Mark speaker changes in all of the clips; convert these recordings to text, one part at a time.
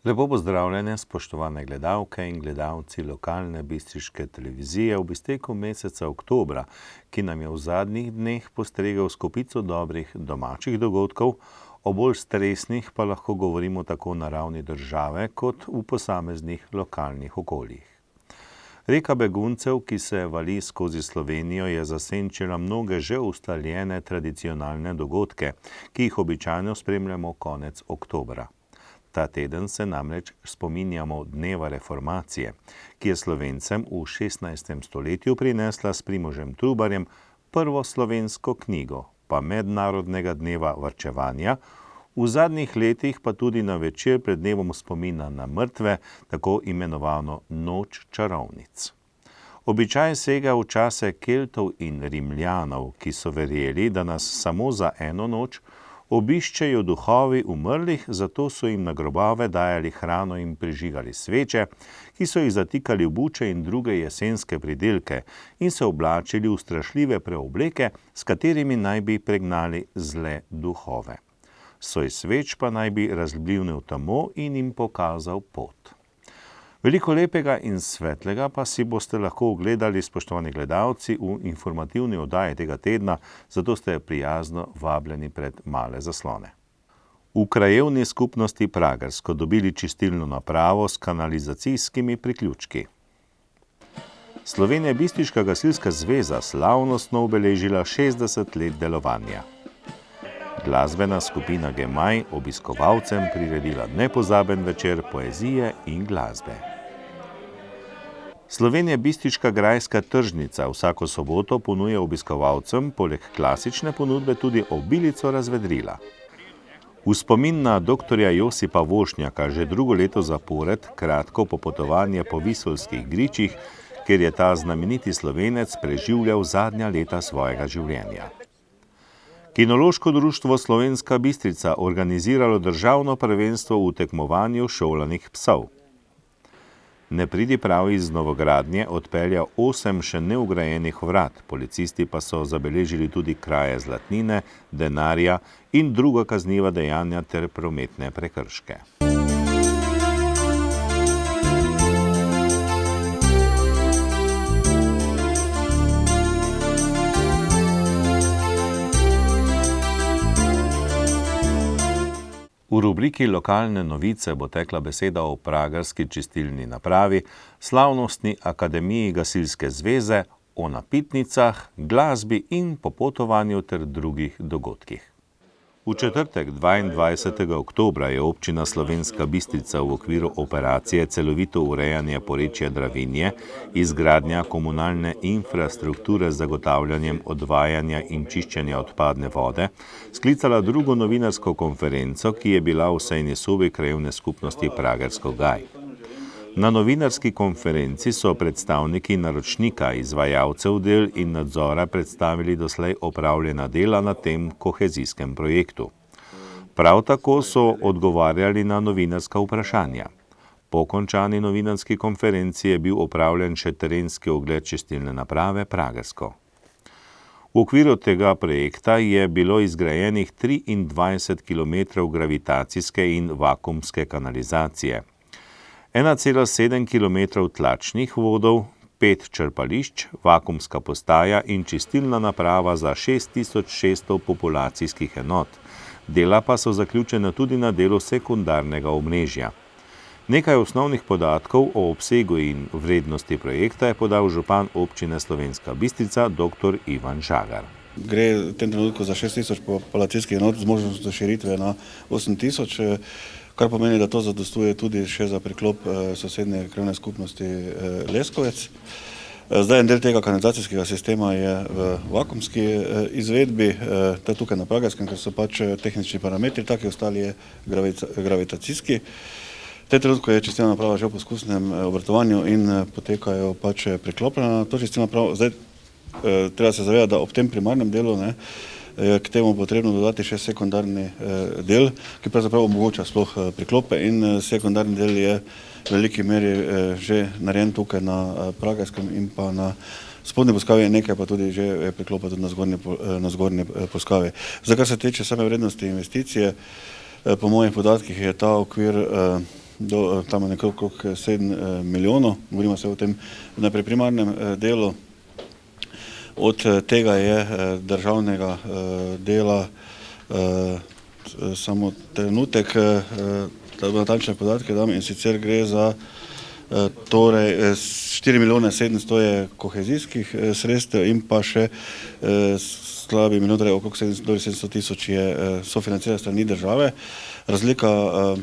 Speaker 1: Lepo pozdravljene, spoštovane gledalke in gledalci lokalne bistriške televizije ob izteku meseca oktobra, ki nam je v zadnjih dneh postregel s kopico dobrih domačih dogodkov, o bolj stresnih pa lahko govorimo tako na ravni države kot v posameznih lokalnih okoljih. Reka beguncev, ki se vali skozi Slovenijo, je zasenčila mnoge že ustaljene tradicionalne dogodke, ki jih običajno spremljamo konec oktobra. Ta teden se namreč spominjamo dneva reformacije, ki je Slovencem v 16. stoletju prinesla s Primožem Trubarjem prvo slovensko knjigo, pa mednarodnega dneva varčevanja, v zadnjih letih pa tudi na večer pred dnevom spomina na mrtve, tako imenovano Noč čarovnic. Običaj sega v čase Keltov in Rimljanov, ki so verjeli, da nas samo za eno noč obiščejo duhovi umrlih, zato so jim na grobove dajali hrano in prižigali sveče, ki so jih zatikali v buče in druge jesenske pridelke in se oblačili v strašljive preobleke, s katerimi naj bi pregnali zle duhove. Soj sveč pa naj bi razblinil temo in jim pokazal pot. Veliko lepega in svetlega pa si boste lahko ogledali, spoštovani gledalci, v informativni oddaji tega tedna, zato ste prijazno vabljeni pred male zaslone. V krajevni skupnosti Pragersko dobili čistilno napravo s kanalizacijskimi priključki. Slovenjebistriška gasilska zveza slavnostno obeležila 60 let delovanja. Glasbena skupina Gemaj obiskovalcem priredila nepozaben večer poezije in glasbe. Slovenjebistriška grajska tržnica vsako soboto ponuja obiskovalcem poleg klasične ponudbe tudi obilico razvedrila. V spomin na doktorja Josipa Vošnjaka že drugo leto zapored kratko popotovanje po Visolskih gričih, kjer je ta znameniti Slovenec preživljal zadnja leta svojega življenja. Kinološko društvo Slovenska Bistrica organiziralo državno prvenstvo v tekmovanju šolanih psov. Nepridiprav iz novogradnje odpelja 8 še neugrajenih vrat, policisti pa so zabeležili tudi kraje zlatnine, denarja in druga kazniva dejanja ter prometne prekrške. V rubriki Lokalne novice bo tekla beseda o pragerski čistilni napravi, slavnostni akademiji gasilske zveze, o napitnicah, glasbi in popotovanju ter drugih dogodkih. V četrtek 22. oktobra je občina Slovenska Bistrica v okviru operacije Celovito urejanje porečja Dravinje, izgradnja komunalne infrastrukture z zagotavljanjem odvajanja in čiščenja odpadne vode, sklicala drugo novinarsko konferenco, ki je bila v sejni sobi krajevne skupnosti Pragersko Gaj. Na novinarski konferenci so predstavniki naročnika, izvajalcev del in nadzora predstavili doslej opravljena dela na tem kohezijskem projektu. Prav tako so odgovarjali na novinarska vprašanja. Po končani novinarski konferenci je bil opravljen še terenski ogled čistilne naprave Pragersko. V okviru tega projekta je bilo izgrajenih 23 km gravitacijske in vakuumske kanalizacije, 1,7 km tlačnih vodov, 5 črpališč, vakuumska postaja in čistilna naprava za 6600 populacijskih enot. Dela pa so zaključena tudi na delu sekundarnega omrežja. Nekaj osnovnih podatkov o obsegu in vrednosti projekta je podal župan občine Slovenska Bistrica dr. Ivan Žagar.
Speaker 2: Gre v tem trenutku za 6000 populacijskih enot z možnostjo širitve na 8000, kar pomeni, da to zadostuje tudi še za priklop sosednje krajevne skupnosti Leskovec. Zdaj en del tega kanalizacijskega sistema je v vakuumski izvedbi, to je tukaj na Pragerskem, ker so pač tehnični parametri, taki ostali je gravitacijski. V tem trenutku je čistilna naprava že v poskusnem obratovanju in potekajo pač priklopljena na to čistilno napravo. Zdaj treba se zavedati, da ob tem primarnem delu je k temu potrebno dodati še sekundarni del, ki pravzaprav omogoča sploh priklope in sekundarni del je v veliki meri že narejen tukaj na Pragerskem in pa na spodnji poskavi, nekaj pa tudi že priklopa tudi na zgornji poskavi. Zdaj, kar se tiče same vrednosti investicije, po mojih podatkih je ta okvir tam nekako 7 milijonov, govorimo se o tem najprej primarnem delu. Od tega je državnega dela samo trenutek, da natančne podatke dam, in sicer gre za torej 4 milijone 700 je kohezijskih sredstev in pa še slabi milijon, torej okrog 700 tisoč je sofinancirana strani države. Razlika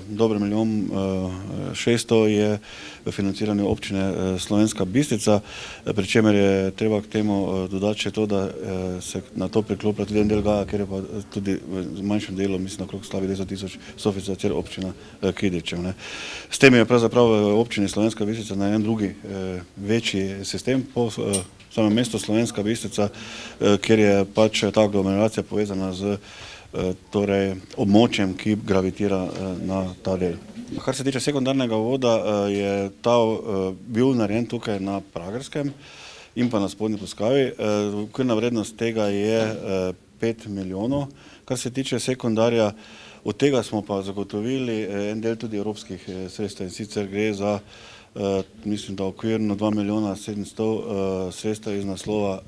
Speaker 2: dobro 1 600 000 je v financiranju občine Slovenska Bistrica, pri čemer je treba k temu dodati še to, da se na to priklopila tudi en del Gaja, ker je pa tudi v manjšem delu, mislim, okrog slabi 200 tisoč sofinancira občina Kidričev. S tem je pravzaprav v občini Slovenska Bistrica na en drugi večji sistem po samem mestu Slovenska Bistrica, kjer je pač ta aglomeracija povezana z torej območjem, ki gravitira na ta del. Kar se tiče sekundarnega voda, je ta bil narejen tukaj na Pragerskem in pa na Spodnji Plskavi. Okvirna vrednost tega je 5 milijonov. Kar se tiče sekundarja, od tega smo pa zagotovili en del tudi evropskih sredstev, in sicer gre za mislim, da okvirno 2 milijona 700 sredstev iz naslova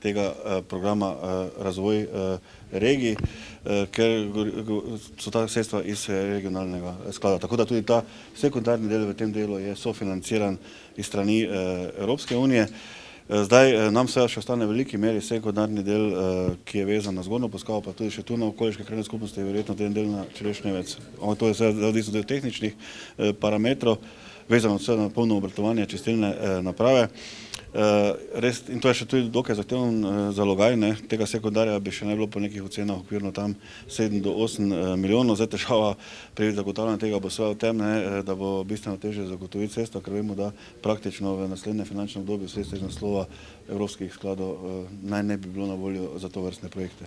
Speaker 2: tega programa Razvoj regij, ker so ta sredstva iz regionalnega sklada. Tako da tudi ta sekundarni del v tem delu je sofinanciran iz strani Evropske unije. Zdaj nam se še ostane v veliki meri sekundarni del, ki je vezan na Zgornjo Plskavo, pa tudi še tu na okoliške krajevne skupnosti, verjetno ten del na Črešnjevec. To je vse odvisno od tehničnih parametrov, vezano vse na polno obratovanje čistilne naprave. In to je še tudi dokaj zahteven zalogaj, tega sekundarja bi še ne bilo po nekih ocenah okvirno tam 7 do 8 milijonov. Zdaj težava pri zagotavljanju tega bo seveda v tem, da bo bistveno težje zagotoviti sredstva, ker vemo, da praktično v naslednjem finančnem obdobju sredstva iz naslova evropskih skladov naj ne bi bilo na voljo za tovrstne projekte.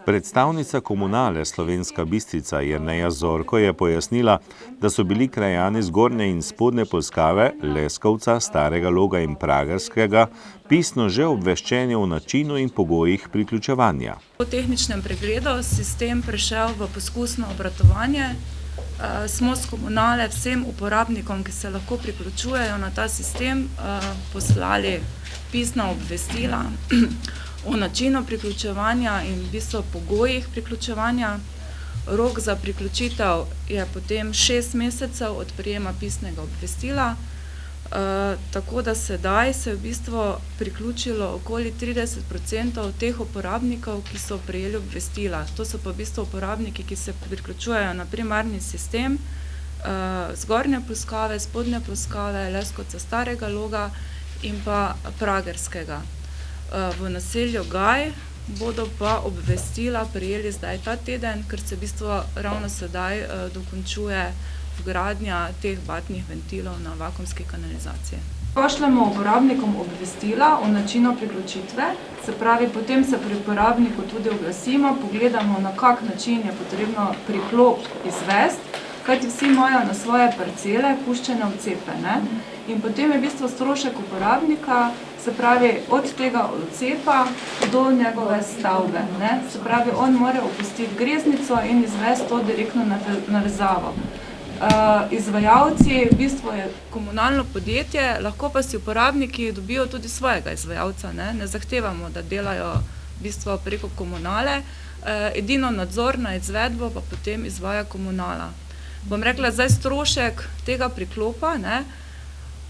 Speaker 1: Predstavnica Komunale Slovenska Bistrica Jerneja Zorko je pojasnila, da so bili krajani Zgornje in Spodnje Plskave, Leskovca, Starega Loga in Pragerskega pisno že obveščeni o načinu in pogojih priključevanja.
Speaker 3: Po tehničnem pregledu sistem prešel v poskusno obratovanje. Smo s Komunale vsem uporabnikom, ki se lahko priključujejo na ta sistem, poslali pisna obvestila o načinu priključevanja in v bistvu pogojih priključevanja. Rok za priključitev je potem 6 mesecev od prejema pisnega obvestila, tako da sedaj se je v bistvu priključilo okoli 30% teh uporabnikov, ki so prejeli obvestila. To so pa v bistvu uporabniki, ki se priključujejo na primarni sistem Zgornje Plskave, Spodnje Plskave, Leskovca, Starega Loga in pa Pragerskega. V naselju Gaj bodo pa obvestila prejeli zdaj ta teden, ker se v bistvu ravno sedaj dokončuje vgradnja teh batnih ventilov na vakuumski kanalizaciji. Pošljemo uporabnikom obvestila o načinu priključitve, se pravi, potem se pri uporabniku tudi oglasimo, pogledamo, na kak način je potrebno priklop izvesti, kajti vsi imajo na svoje parcele puščene odcepe. In potem je v bistvu strošek uporabnika, se pravi, od tega odcepa do njegove stavbe. Se pravi, on mora opustiti greznico in izvesti to direktno navezavo. Izvajalci, v bistvu je komunalno podjetje, lahko pa si uporabniki dobijo tudi svojega izvajalca. Ne zahtevamo, da delajo v bistvu preko Komunale, edino nadzor na izvedbo pa potem izvaja Komunala. Bom rekla, zdaj strošek tega priklopa,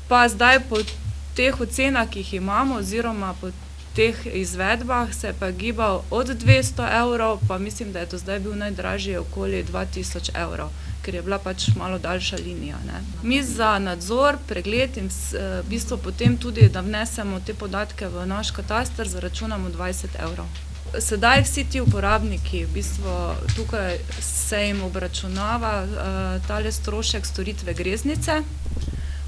Speaker 3: pa zdaj po teh ocenah, ki jih imamo, oziroma po teh izvedbah, se je pa gibal od 200 €, pa mislim, da je do zdaj bil najdražji okoli 2000 €, ker je bila pač malo daljša linija. Mi za nadzor, pregled in v bistvu potem tudi, da vnesemo te podatke v naš kataster, zaračunamo 20 €. Sedaj vsi ti uporabniki, v bistvu tukaj se jim obračunava tale strošek storitve greznice.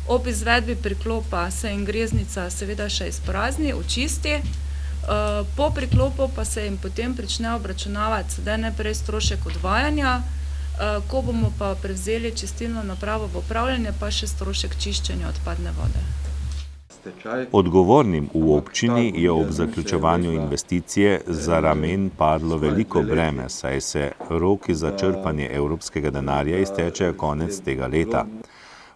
Speaker 3: Ob izvedbi priklopa se jim greznica seveda še izprazni, očisti. Po priklopu pa se jim potem prične obračunavati sedaj najprej strošek odvajanja, ko bomo pa prevzeli čistilno napravo v upravljanje, pa še strošek čiščenja odpadne vode.
Speaker 1: Odgovornim v občini je ob zaključevanju investicije za ramen padlo veliko breme, saj se roki za črpanje evropskega denarja iztečejo konec tega leta.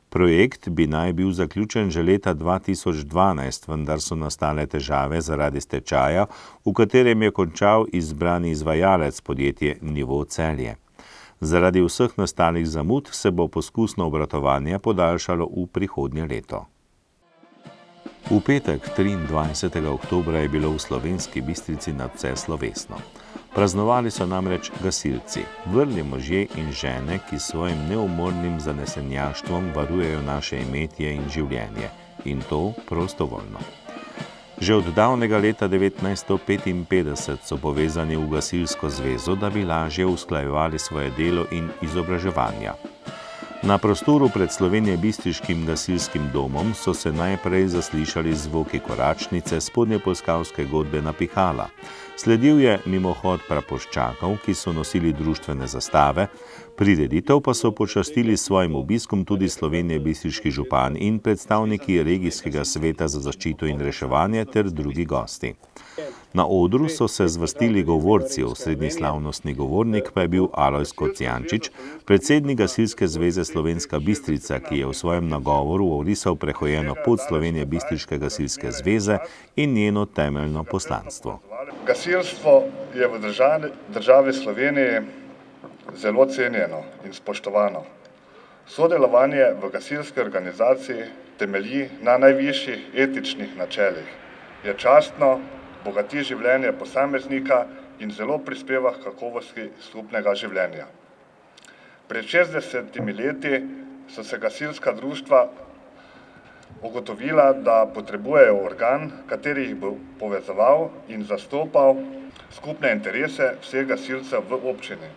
Speaker 1: Projekt bi naj bil zaključen že leta 2012, vendar so nastale težave zaradi stečaja, v katerem je končal izbrani izvajalec podjetje Nivo Celje. Zaradi vseh nastalih zamud se bo poskusno obratovanje podaljšalo v prihodnje leto. V petek, 23. oktobra, je bilo v Slovenski Bistrici nadvse slovesno. Praznovali so namreč gasilci, vrli možje in žene, ki s svojim neumornim zanesenjaštvom varujejo naše imetje in življenje, in to prostovoljno. Že od davnega leta 1955 so povezani v gasilsko zvezo, da bi lažje usklajevali svoje delo in izobraževanja. Na prostoru pred Slovenjebistriškim gasilskim domom so se najprej zaslišali zvoki koračnice spodnjeposavske godbe Napihala. Sledil je mimohod praporščakov, ki so nosili društvene zastave, prireditev pa so počastili s svojim obiskom tudi slovenjebistriški župan in predstavniki regijskega sveta za zaščito in reševanje ter drugi gosti. Na odru so se zvrstili govorci, osrednji slavnostni govornik pa je bil Alojz Kocijančič, predsednik Gasilske zveze Slovenska Bistrica, ki je v svojem nagovoru orisal prehojeno pot Slovenjebistriške gasilske zveze in njeno temeljno poslanstvo.
Speaker 4: Gasilstvo je v državi Sloveniji zelo cenjeno in spoštovano. Sodelovanje v gasilski organizaciji temelji na najvišjih etičnih načelih. Je častno, bogati življenje posameznika in zelo prispeva k kakovosti skupnega življenja. Pred 60 leti so se gasilska društva ugotovila, da potrebujejo organ, kateri jih bo povezoval in zastopal skupne interese vseh gasilcev v občini.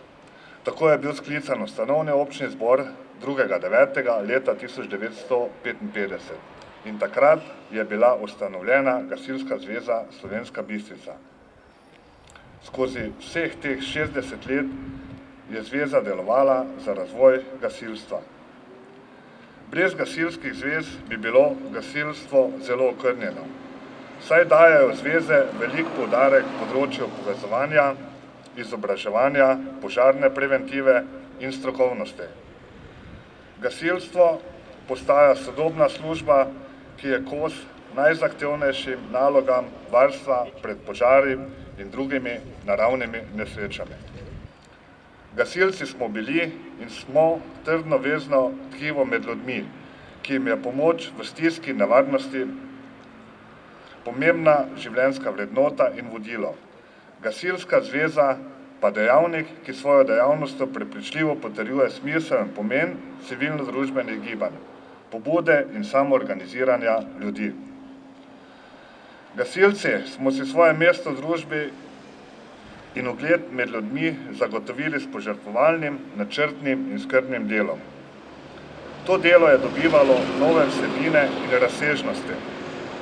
Speaker 4: Tako je bil sklican ustanovni občni zbor 2.9. leta 1955 in takrat je bila ustanovljena Gasilska zveza Slovenska Bistrica. Skozi vseh teh 60 let je zveza delovala za razvoj gasilstva. Brez gasilskih zvez bi bilo gasilstvo zelo okrnjeno, saj dajejo zveze velik poudarek področju povezovanja, izobraževanja, požarne preventive in strokovnosti. Gasilstvo postaja sodobna služba, ki je kos najzahtevnejšim nalogam varstva pred požari in drugimi naravnimi nesrečami. Gasilci smo bili in smo trdno vezno tkivo med ljudmi, ki jim je pomoč v stiski in nevarnosti pomembna življenjska vrednota in vodilo. Gasilska zveza pa dejavnik, ki svojo dejavnostjo prepričljivo potrjuje smiseln pomen civilno-družbenih gibanj, pobude in samoorganiziranja ljudi. Gasilci smo si svoje mesto v družbi in ugled med ljudmi zagotovili s požrtvovalnim, načrtnim in skrbnim delom. To delo je dobivalo nove vsebine in razsežnosti,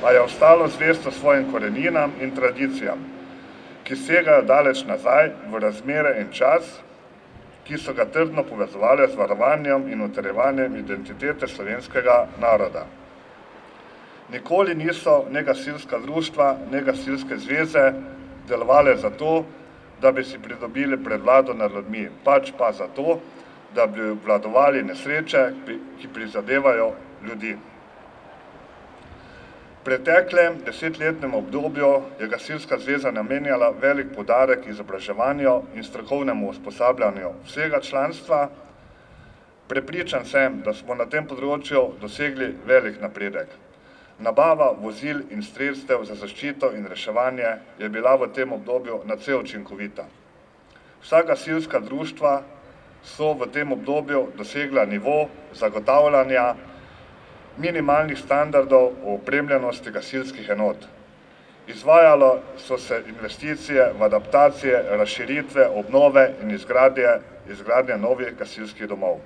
Speaker 4: a je ostalo zvesto svojim koreninam in tradicijam, ki segajo daleč nazaj v razmere in čas, ki so ga trdno povezovali z varovanjem in utrjevanjem identitete slovenskega naroda. Nikoli niso ne gasilska društva, ne gasilske zveze delovale za to, da bi si pridobili prevlado nad ljudmi, pač pa za to, da bi obvladovali nesreče, ki prizadevajo ljudi. V preteklem desetletnem obdobju je Gasilska zveza namenjala velik poudarek izobraževanju in strokovnemu usposabljanju vsega članstva. Prepričan sem, da smo na tem področju dosegli velik napredek. Nabava vozil in sredstev za zaščito in reševanje je bila v tem obdobju nadvse učinkovita. Vsa gasilska društva so v tem obdobju dosegla nivo zagotavljanja minimalnih standardov o opremljenosti gasilskih enot. Izvajalo so se investicije v adaptacije, razširitve, obnove in izgradnje novih gasilskih domov.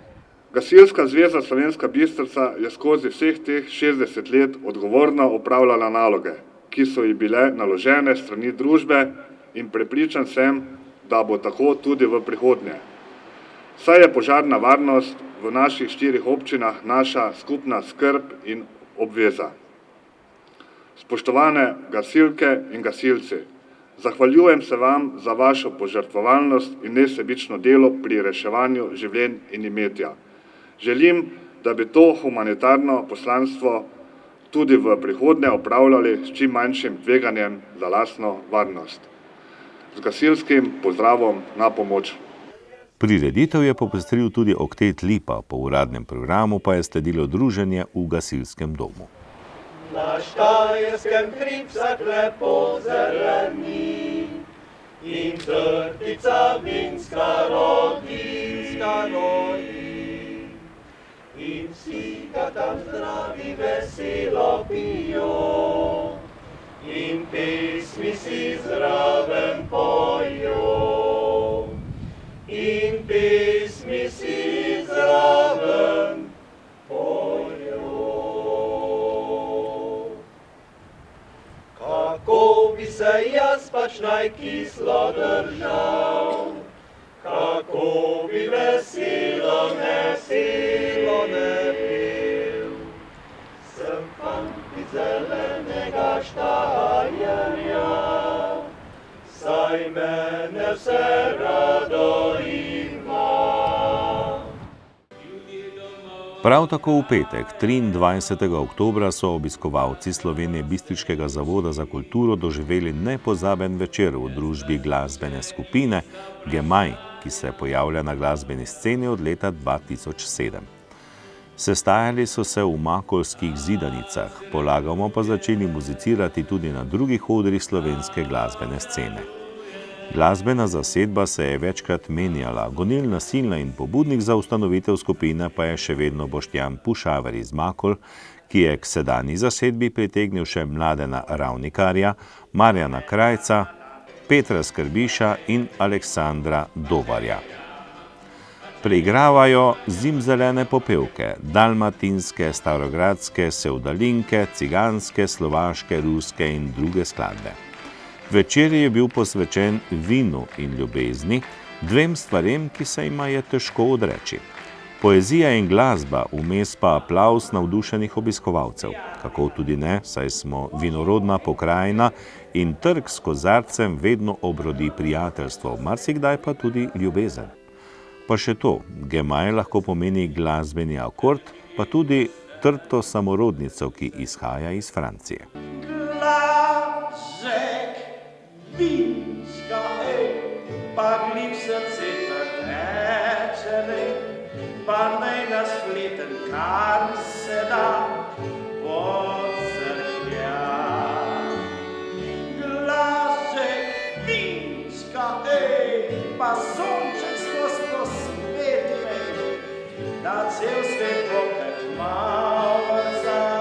Speaker 4: Gasilska zveza Slovenska Bistrica je skozi vseh teh 60 let odgovorno opravljala naloge, ki so ji bile naložene strani družbe in prepričan sem, da bo tako tudi v prihodnje. Saj je požarna varnost v naših 4 občinah naša skupna skrb in obveza. Spoštovane gasilke in gasilci, zahvaljujem se vam za vašo požrtvovalnost in nesebično delo pri reševanju življenj in imetja. Želim, da bi to humanitarno poslanstvo tudi v prihodnje opravljali s čim manjšim tveganjem za lastno varnost. Z gasilskim pozdravom na pomoč.
Speaker 1: Prireditev je popestril tudi oktet Lipa, po uradnem programu pa je sledilo druženje v gasilskem domu.
Speaker 5: Na Štajerskem hribcah lepo zeleni in trtica vinska rodi. In vsi ga tam zdravi veselo pijo in pesmi si zraven pojo. In pesmi si zraven pojo. Kako bi se jaz pač najkislo držal, kako bi veselo ne pil. Sem fant iz zelenega Štajerja, saj mene vse rado ima.
Speaker 1: Prav tako v petek, 23. oktobra, so obiskovalci Slovenije Bistriškega zavoda za kulturo doživeli nepozaben večer v družbi glasbene skupine Gemaj, ki se pojavlja na glasbeni sceni od leta 2007. Sestajali so se v Makolskih zidanicah, polagamo pa začeli muzicirati tudi na drugih odrih slovenske glasbene scene. Glasbena zasedba se je večkrat menjala, gonilna silna in pobudnik za ustanovitev skupine pa je še vedno Boštjan Pušaver iz Makol, ki je k sedanji zasedbi pritegnil še Mladena Ravnikarja, Marjana Krajca, Petra Skrbiša in Aleksandra Dovarja. Preigravajo zimzelene popevke, dalmatinske, starogradske, sevdalinke, ciganske, slovaške, ruske in druge skladbe. Večer je bil posvečen vinu in ljubezni, dvem stvarem, ki se jima je težko odreči. Poezija in glasba, vmes pa aplavz navdušenih obiskovalcev. Kako tudi ne, saj smo vinorodna pokrajina in trg s kozarcem vedno obrodi prijateljstvo, marsikdaj pa tudi ljubezen. Pa še to, Gemaj lahko pomeni glasbeni akord, pa tudi trto samorodnico, ki izhaja iz Francije.
Speaker 5: Vinska, pa glib srce pretečele, pa naj nas fleten, kar se da podzrhlja. Glažek vinska, pa sonček skoz posvetne, da cel svet pokrat malca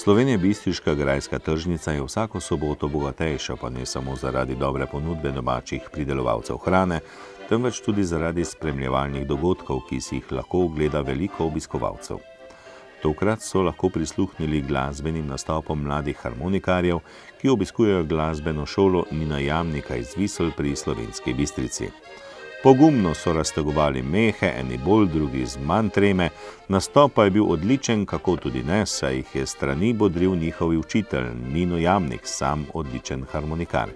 Speaker 1: Slovenjebistriška grajska tržnica je vsako soboto bogatejša, pa ne samo zaradi dobre ponudbe domačih pridelovalcev hrane, temveč tudi zaradi spremljevalnih dogodkov, ki si jih lahko ogleda veliko obiskovalcev. Tokrat so lahko prisluhnili glasbenim nastopom mladih harmonikarjev, ki obiskujejo glasbeno šolo Nina Jamnika iz Visel pri Slovenski Bistrici. Pogumno so raztegovali mehe, eni bolj, drugi z manj treme, nastop pa je bil odličen, kako tudi ne, saj jih je strani bodril njihovi učitelj Nino Jamnik, sam odličen harmonikar.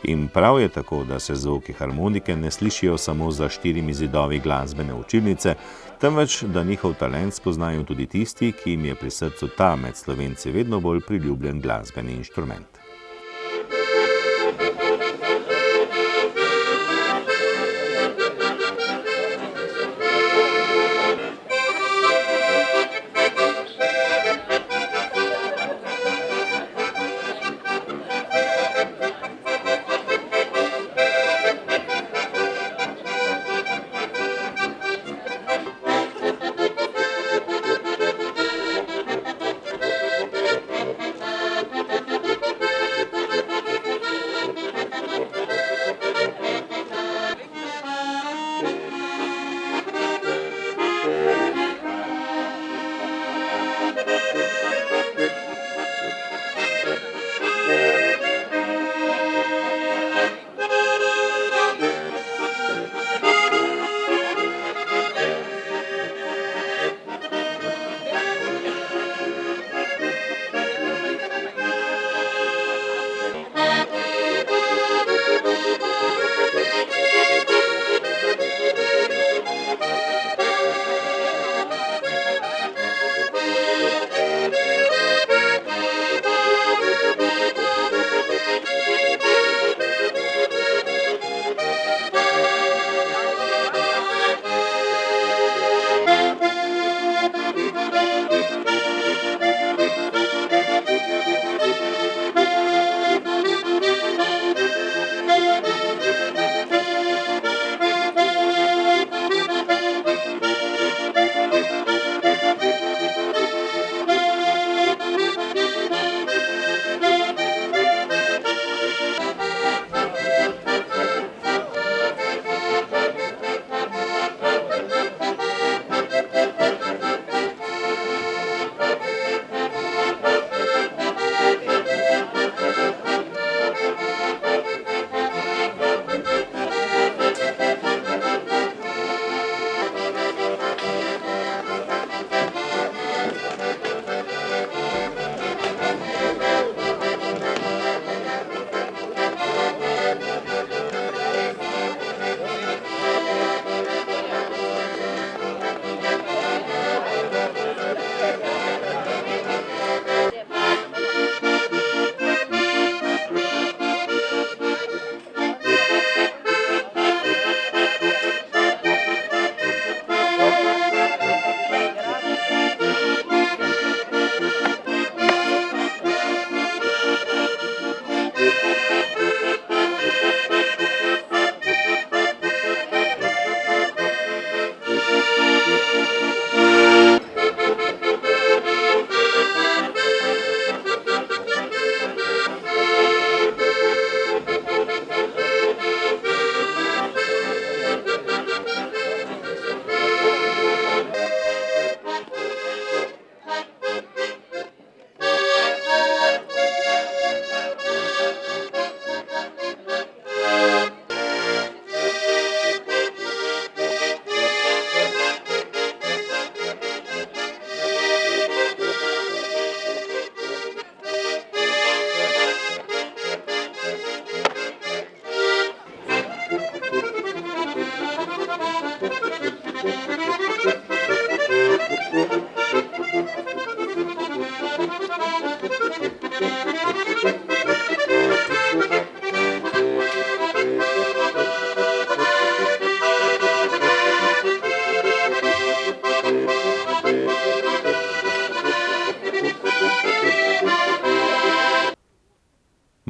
Speaker 1: In prav je tako, da se zvoki harmonike ne slišijo samo za 4 zidovi glasbene učilnice, temveč da njihov talent spoznajo tudi tisti, ki jim je pri srcu ta med Slovenci vedno bolj priljubljen glasbeni inštrument.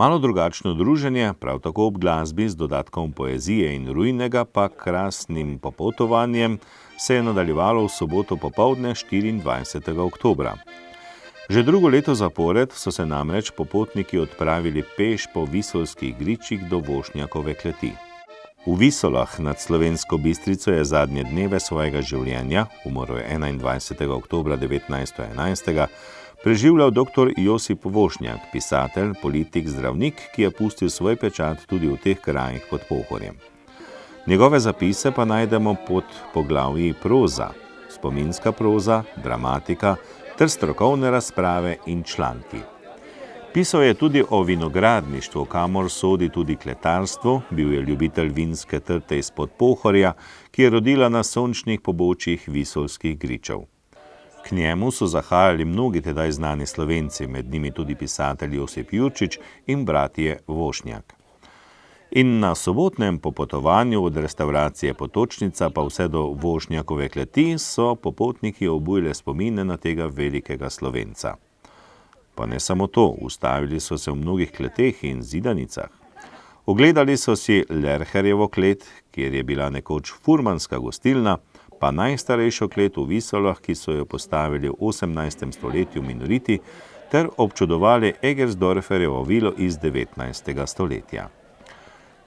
Speaker 1: Malo drugačno druženje, prav tako ob glasbi z dodatkom poezije in rujnega pa krasnim popotovanjem, se je nadaljevalo v soboto popoldne 24. oktobra. Že drugo leto zapored so se namreč popotniki odpravili peš po Visolskih gričih do Vošnjakove kleti. V Visolah nad Slovensko Bistrico je zadnje dneve svojega življenja, umrl je 21. oktobra 1911, preživljal dr. Josip Vošnjak, pisatelj, politik, zdravnik, ki je pustil svoj pečat tudi v teh krajih pod Pohorjem. Njegove zapise pa najdemo pod poglavji proza, spominska proza, dramatika ter strokovne razprave in članki. Pisal je tudi o vinogradništvu, kamor sodi tudi kletarstvo, bil je ljubitelj vinske trte izpod Pohorja, ki je rodila na sončnih pobočjih Visolskih gričev. K njemu so zahajali mnogi tedaj znani Slovenci, med njimi tudi pisatelj Josip Jurčič in bratje Vošnjak. In na sobotnem popotovanju od restavracije Potočnica pa vse do Vošnjakove kleti so popotniki obujali spomine na tega velikega Slovenca. Pa ne samo to, ustavili so se v mnogih kleteh in zidanicah. Ogledali so si Lerherjevo klet, kjer je bila nekoč furmanska gostilna, pa najstarejšo klet v Visolah, ki so jo postavili v 18. stoletju minoriti, ter občudovali Egersdorferjevo vilo iz 19. stoletja.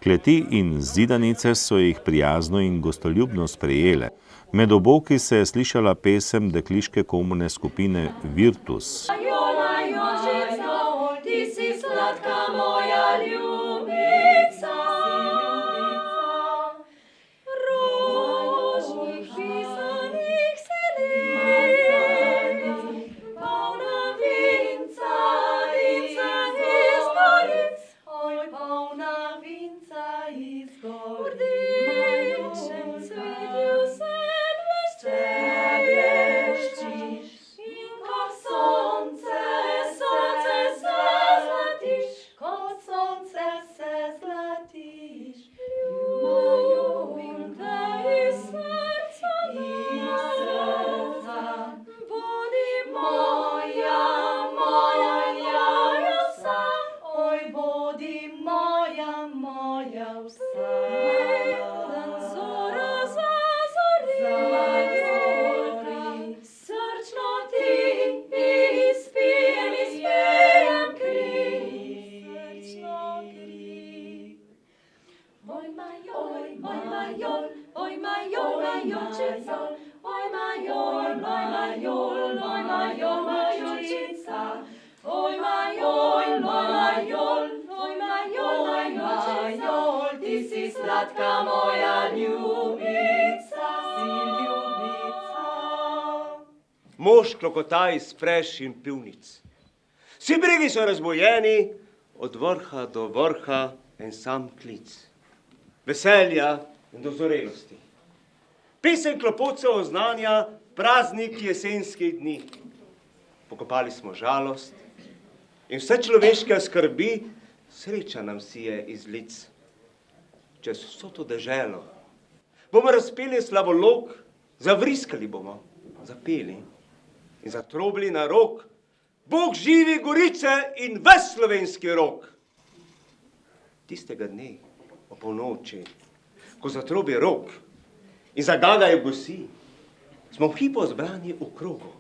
Speaker 1: Kleti in zidanice so jih prijazno in gostoljubno sprejele. Med oboki se je slišala pesem dekliške komorne skupine Virtus.
Speaker 6: Ti si sladka moja ljubica, rožnih pisanih selenic, polna vinca, vinca iz goric, oj, polna vinca iz goric. V rdečem cvetju se bleščeš, in kot sonce, sonce se zlatiš, kot sonce se zlatiš. Ljubim te iz srca, bodi moja, moja vsa, oj, bodi moja vsa. Dan zora zazori, srčno ti izpijem kri, srčno kri. Oj, majol, majolčica, oj, majol, majolčica, oj, majol, ti si sladka moja ljubica, si ljubica.
Speaker 7: Mož klokota iz preš in pivnic. Vsi bregi so razbojeni, od vrha do vrha en sam klic. Veselja in dozorelosti. Pesem klopotcev oznanja praznik jesenskih dni. Pokopali smo žalost in vse človeške skrbi, sreča nam sije iz lic. Čez vso to deželo bomo razpeli slavolok, zavriskali bomo, zapeli in zatrobili na rok, Bog živi Gorice in ves slovenski rok. Tistega dne, o polnoči, ko zatrobi rok in zagagajo gosi, smo v hipo zbrani v krogu.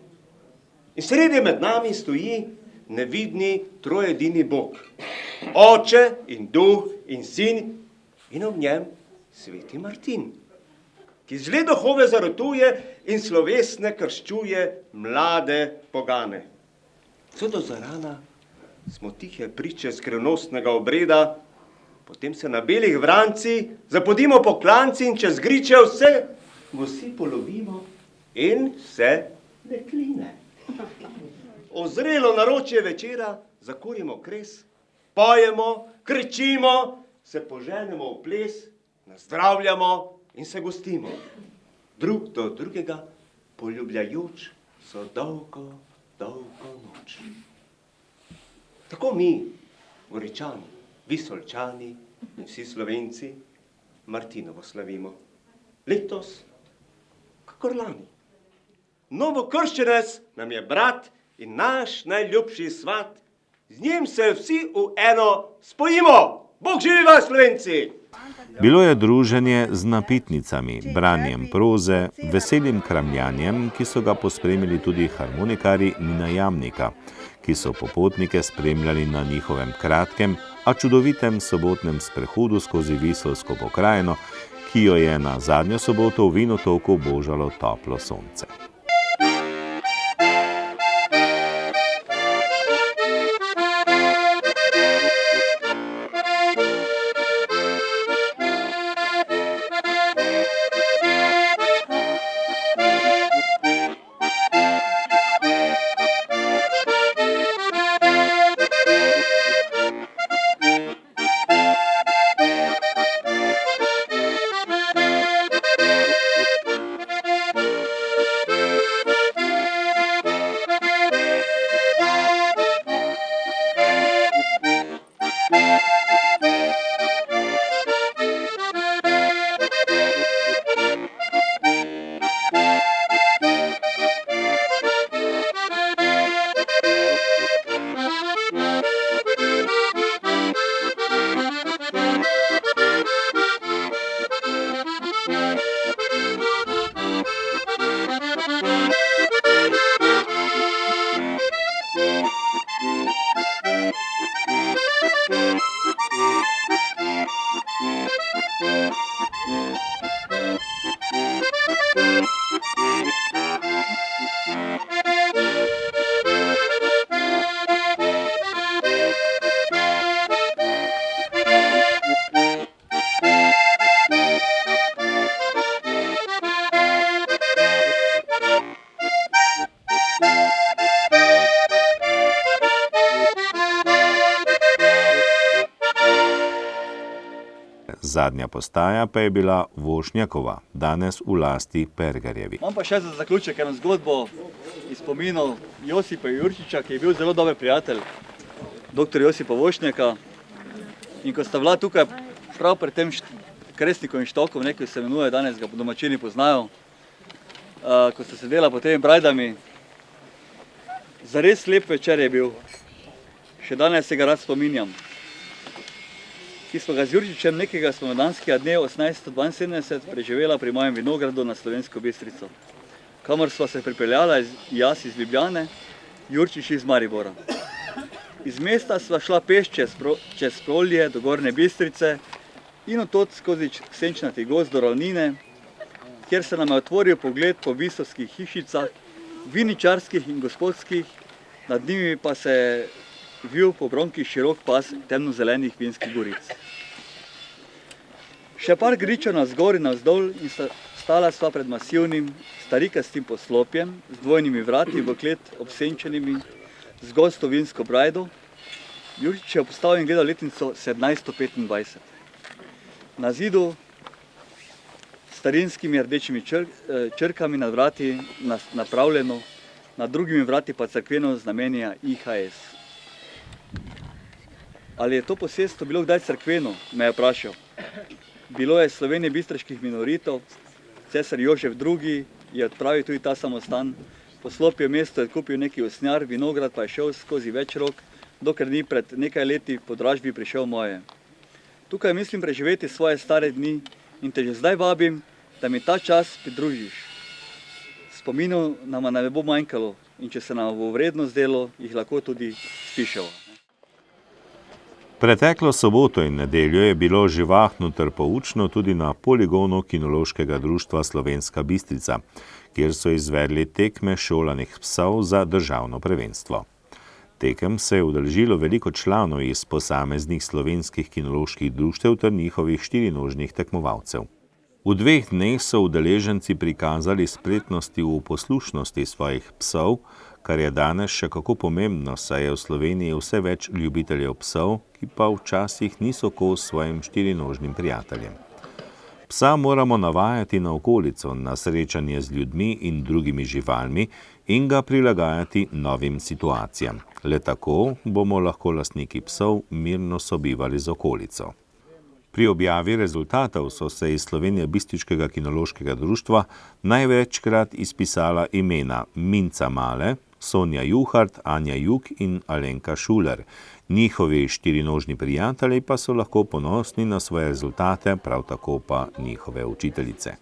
Speaker 7: In sredi med nami stoji nevidni trojedini Bog, Oče in Duh in Sin in ob njem sveti Martin, ki zle duhove zarotuje in slovesne krščuje mlade pogane. Vse do zarana smo tihe priče skrivnostnega obreda, potem se na belih vrancih zapodimo po klanci in čez griče vse gosi polovimo in vse dekline. Ozrelo naročje večera zakurimo kres, pojemo, kričimo, se poženemo v ples, nazdravljamo in se gostimo. Drug do drugega poljubljajoč so dolgo noč. Tako mi, Goričani, Visolčani in vsi Slovenci Martinovo slavimo. Letos, kakor lani. Novokrščenec nam je brat in naš najljubši svat, z njim se vsi v eno spojimo. Bog živi vas, Slovenci!
Speaker 1: Bilo je druženje z napitnicami, branjem proze, veselim kramljanjem, ki so ga pospremili tudi harmonikari Nina Jamnika, ki so popotnike spremljali na njihovem kratkem, a čudovitem sobotnem sprehodu skozi Visolsko pokrajino, ki jo je na zadnjo soboto v Vinotoku božalo toplo sonce. Zadnja postaja pa je bila Vošnjakova, danes v lasti Pergarjevi.
Speaker 8: Imam pa še za zaključek eno zgodbo iz spominov Josipa Jurčiča, ki je bil zelo dober prijatelj dr. Josipa Vošnjaka. In ko sta bila tukaj prav pred tem Kresnikovim štokom, nekaj se imenuje, danes ga domačini poznajo, ko sta sedela pod temi brajdami, zares lep večer je bil. Še danes se ga rad spominjam. Ki smo ga z Jurčičem nekega spomladanskega dne 1872 preživela pri mojem vinogradu na Slovensko Bistrico, kamor sva se pripeljala jaz iz Ljubljane, Jurčič iz Maribora. Iz mesta sva šla peš čez Prolje do Gornje Bistrice in odtod skozi senčnati gozd do ravnine, kjer se nam je otvoril pogled po visoskih hišicah, viničarskih in gospodskih, nad njimi pa se je vil po bronkih širok pas temnozelenih vinskih goric. Še par gričev navzgor in navzdol in stala sva pred masivnim, starikastim poslopjem z dvojnimi vrati v klet obsenčenimi z gosto vinsko brajdo. Jurčič je obstal in gledal letnico 1725. Na zidu starinskimi rdečimi črkami nad vrati napravljeno, nad drugimi vrati pa cerkveno znamenje IHS. Ali je to posestvo bilo kdaj cerkveno, me je vprašal. Bilo je Slovenije bistriških minoritov, cesar Jožef II. Je odpravil tudi ta samostan, poslopje mesto je kupil neki usnjar, vinograd pa je šel skozi več rok, dokler ni pred nekaj leti po dražbi prišel moje. Tukaj mislim preživeti svoje stare dni in te že zdaj vabim, da mi ta čas pridružiš. Spominov nama ne bo manjkalo in če se nam bo vredno zdelo, jih lahko tudi spišemo.
Speaker 1: Preteklo soboto in nedeljo je bilo živahno ter poučno tudi na poligonu Kinološkega društva Slovenska Bistrica, kjer so izvedli tekme šolanih psov za državno prvenstvo. Tekem se je udeležilo veliko članov iz posameznih slovenskih kinoloških društev ter njihovih štirinožnih tekmovalcev. V 2 dneh so udeleženci prikazali spretnosti v poslušnosti svojih psov, kar je danes še kako pomembno, saj je v Sloveniji vse več ljubiteljev psov, ki pa včasih niso kos svojim štirinožnim prijateljem. Psa moramo navajati na okolico, na srečanje z ljudmi in drugimi živalmi in ga prilagajati novim situacijam. Le tako bomo lahko lastniki psov mirno sobivali z okolico. Pri objavi rezultatov so se iz Slovenije Bistriškega kinološkega društva največkrat izpisala imena Minca Male, Sonja Juhart, Anja Juk in Alenka Šuler. Njihovi štirinožni prijatelji pa so lahko ponosni na svoje rezultate, prav tako pa njihove učiteljice.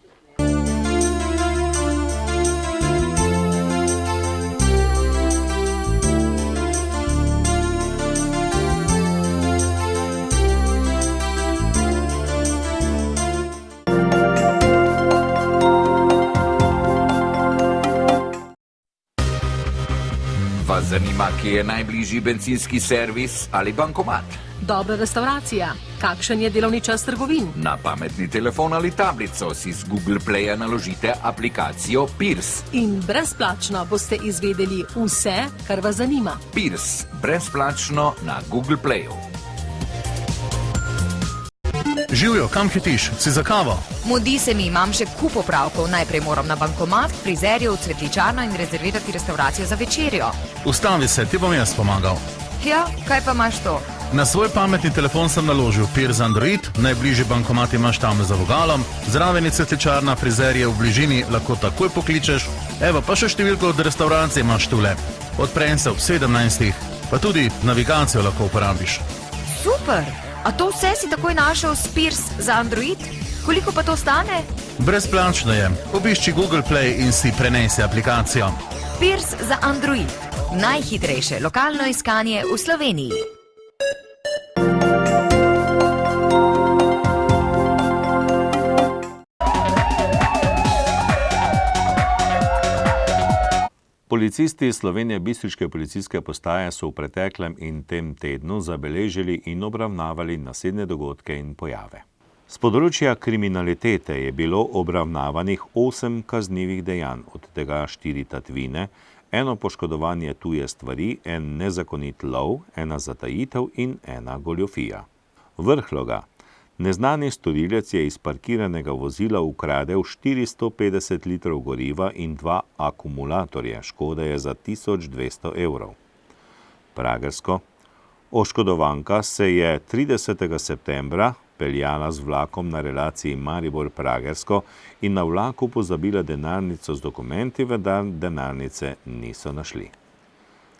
Speaker 9: Vas zanima, kje je najbližji bencinski servis ali bankomat?
Speaker 10: Dobra restauracija. Kakšen je delovni čas trgovin?
Speaker 9: Na pametni telefon ali tablico si z Google Playa naložite aplikacijo Pirs.
Speaker 10: In brezplačno boste izvedeli vse, kar vas zanima.
Speaker 9: Pirs, brezplačno na Google Playu.
Speaker 11: Živjo, kam hitiš? Si za kavo?
Speaker 12: Mudi se mi, imam še kup opravkov. Najprej moram na bankomat, k frizerju, v cvetličarno in rezervirati restauracijo za večerjo.
Speaker 11: Ustavi se, ti bom jaz pomagal.
Speaker 12: Ja, kaj pa imaš to?
Speaker 11: Na svoj pametni telefon sem naložil Pirs Android, najbližji bankomat imaš tam za vogalom, zraven je cvetličarna, frizerje v bližini, lahko takoj pokličeš. Evo, pa še številko od restauracije imaš tule. Odprem se ob 17. Pa tudi navigacijo lahko uporabiš.
Speaker 12: Super! A to vse si takoj našel s Pirs za Android? Koliko pa to stane?
Speaker 11: Brezplačno je. Obišči Google Play in si prenesi aplikacijo.
Speaker 12: Pirs za Android. Najhitrejše lokalno iskanje v Sloveniji.
Speaker 1: Policisti Slovenije bistriške policijske postaje so v preteklem in tem tednu zabeležili in obravnavali naslednje dogodke in pojave. Z področja kriminalitete je bilo obravnavanih 8 kaznivih dejanj, od tega 4 tatvine, 1 poškodovanje tuje stvari, 1 nezakonit lov, 1 zatajitev in 1 goljofija. Vrhloga. Neznani storilec je iz parkiranega vozila ukradel 450 litrov goriva in 2 akumulatorje, škoda je za 1200 evrov. Pragersko. Oškodovanka se je 30. septembra peljala z vlakom na relaciji Maribor-Pragersko in na vlaku pozabila denarnico z dokumenti, vendar denarnice niso našli.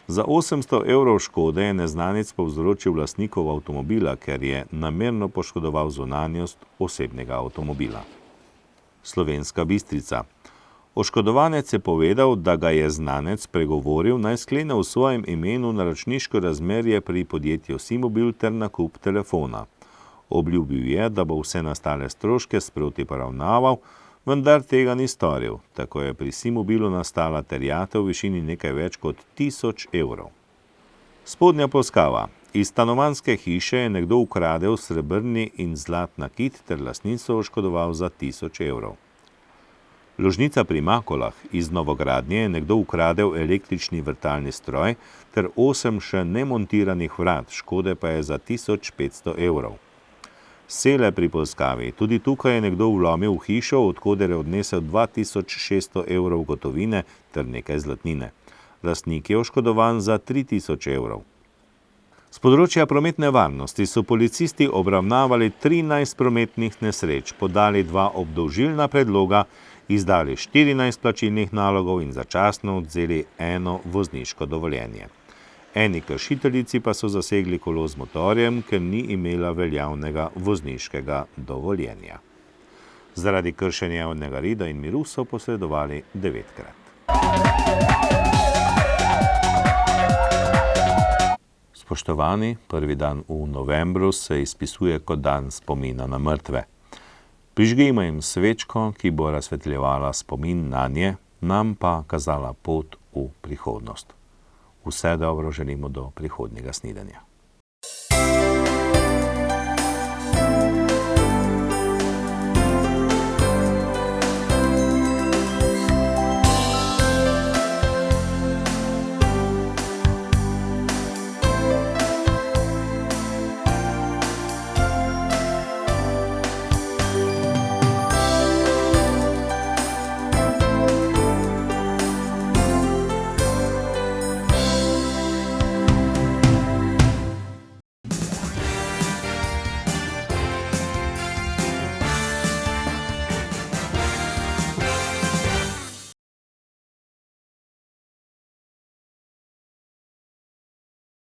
Speaker 1: Za 800 evrov škode je neznanec povzročil lastnikov avtomobila, ker je namerno poškodoval zunanjost osebnega avtomobila. Slovenska Bistrica. Oškodovanec je povedal, da ga je znanec pregovoril, naj sklene v svojem imenu naročniško razmerje pri podjetju Simobil ter nakup telefona. Obljubil je, da bo vse nastale stroške sproti poravnaval, vendar tega ni storil. Tako je pri Simobilu nastala terjatev v višini nekaj več kot 1000 evrov. Spodnja Polskava. Iz stanovanjske hiše je nekdo ukradel srebrni in zlat nakit ter lastnico oškodoval za 1000 evrov. Ložnica pri Makolah. Iz novogradnje je nekdo ukradel električni vrtalni stroj ter 8 še nemontiranih vrat, škode pa je za 1500 evrov. Sele pri Polskavi. Tudi tukaj je nekdo vlomil v hišo, od koder je odnesel 2600 evrov gotovine ter nekaj zlatnine. Lastnik je oškodovan za 3000 evrov. Z področja prometne varnosti so policisti obravnavali 13 prometnih nesreč, podali 2 obdolžilna predloga, izdali 14 plačilnih nalogov in začasno odvzeli 1 vozniško dovoljenje. Eni kršiteljici pa so zasegli kolo z motorjem, ker ni imela veljavnega vozniškega dovoljenja. Zaradi kršenja javnega reda in miru so posredovali 9-krat. Spoštovani, prvi dan v novembru se izpisuje kot dan spomina na mrtve. Prižgimo jim svečko, ki bo razsvetljevala spomin nanje, nam pa kazala pot v prihodnost. Vse dobro želimo do prihodnjega snidenja.